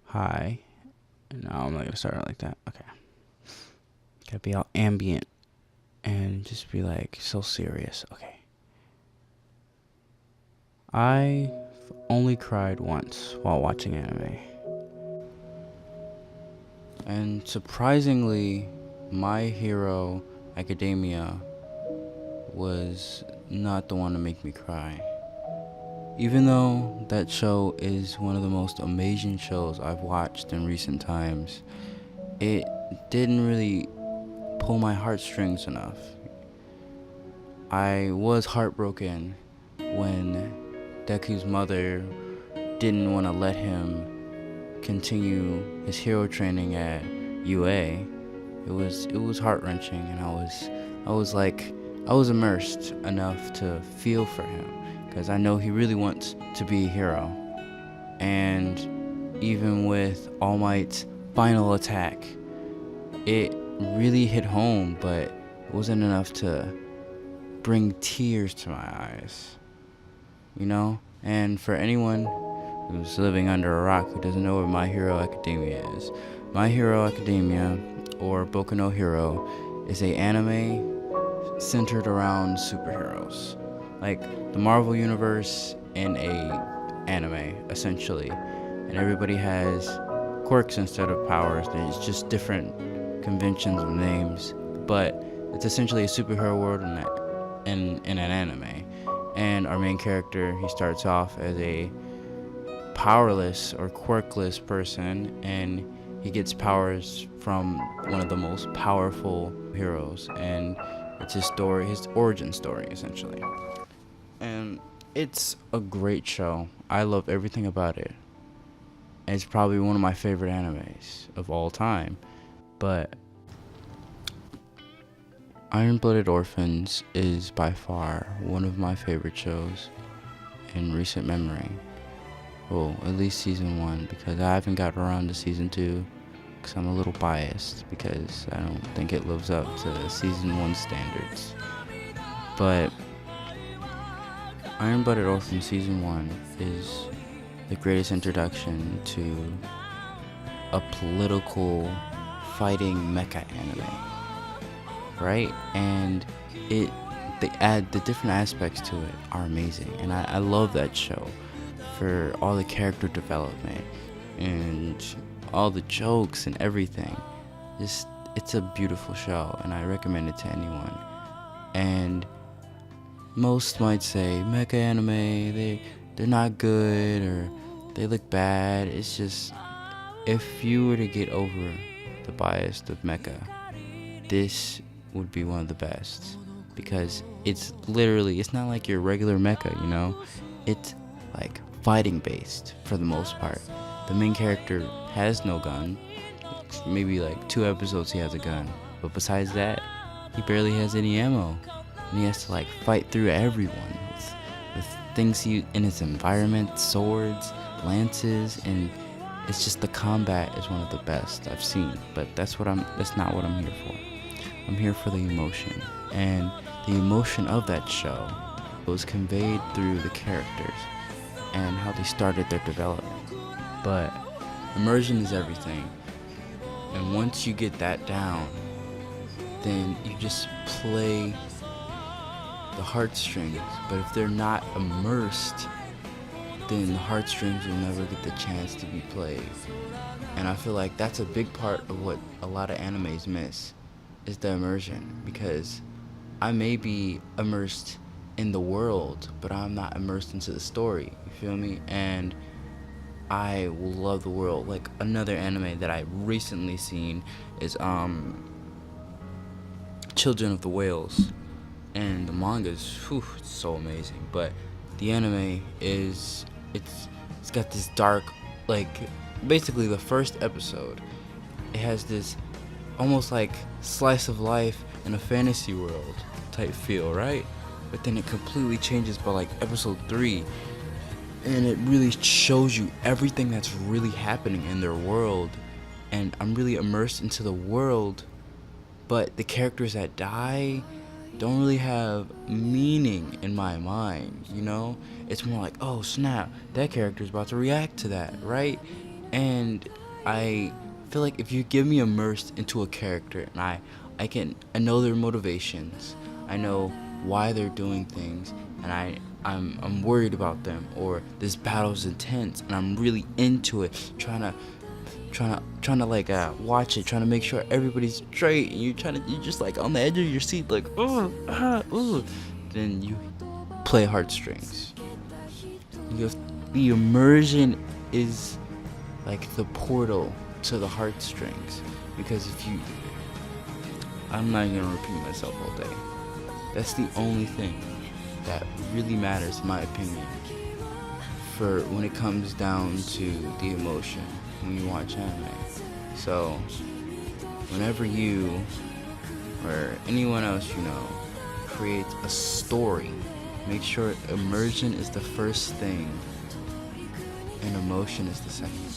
Hi. No, I'm not gonna start it like that. Okay. Gotta be all ambient and just be like so serious. Okay. I've only cried once while watching anime. And surprisingly, My Hero Academia was not the one to make me cry. Even though that show is one of the most amazing shows I've watched in recent times, it didn't really pull my heartstrings enough. I was heartbroken when Deku's mother didn't want to let him continue his hero training at UA. It was heart-wrenching, and I was immersed enough to feel for him because I know he really wants to be a hero. And even with All Might's final attack, it really hit home, but it wasn't enough to bring tears to my eyes, you know? And for anyone who's living under a rock who doesn't know what My Hero Academia is, My Hero Academia, or Boku no Hero, is a anime centered around superheroes. Like the Marvel Universe in a anime, essentially. And everybody has quirks instead of powers. There's just different conventions and names. But it's essentially a superhero world in an anime. And our main character, he starts off as a powerless or quirkless person, and he gets powers from one of the most powerful heroes, and it's his story, his origin story, essentially. And it's a great show. I love everything about it. It's probably one of my favorite animes of all time. But Iron Blooded Orphans is by far one of my favorite shows in recent memory. Well, at least season 1, because I haven't gotten around to season 2, because I'm a little biased, because I don't think it lives up to season 1 standards. But Iron Blooded Orphans season 1 is the greatest introduction to a political fighting mecha anime, right? And the different aspects to it are amazing, and I love that show for all the character development and all the jokes and everything. It's a beautiful show, and I recommend it to anyone. And most might say mecha anime, they're not good or they look bad. It's just, if you were to get over the bias of mecha, this would be one of the best, because it's not like your regular mecha, you know? It's like fighting based for the most part. The main character has no gun. Maybe like 2 episodes he has a gun, but besides that, he barely has any ammo, and he has to like fight through everyone with things in his environment, swords, lances, and it's just, the combat is one of the best I've seen. But that's not what I'm here for. I'm here for the emotion, and the emotion of that show was conveyed through the characters and how they started their development. But immersion is everything, and once you get that down, then you just play the heartstrings. But if they're not immersed, then the heartstrings will never get the chance to be played. And I feel like that's a big part of what a lot of animes miss, is the immersion, because I may be immersed in the world, but I'm not immersed into the story, you feel me? And I will love the world. Like another anime that I recently seen is Children of the Whales, and the manga is it's so amazing. But the anime it's got this dark, like, basically the first episode, it has this almost like slice of life in a fantasy world type feel, right? But then it completely changes by like episode 3, and it really shows you everything that's really happening in their world, and I'm really immersed into the world. But the characters that die don't really have meaning in my mind, you know? It's more like, oh snap, that character's about to react to that, right? And I feel like if you give me immersed into a character, and I know their motivations, I know why they're doing things, and I'm worried about them, or this battle's intense and I'm really into it, trying to like watch it, trying to make sure everybody's straight, and you're just like on the edge of your seat, like ooh, then you play heartstrings. You have, the immersion is like the portal to the heartstrings, because if you, I'm not gonna repeat myself all day. That's the only thing that really matters, in my opinion, for when it comes down to the emotion when you watch anime. So, whenever you or anyone else you know creates a story, make sure immersion is the first thing and emotion is the second.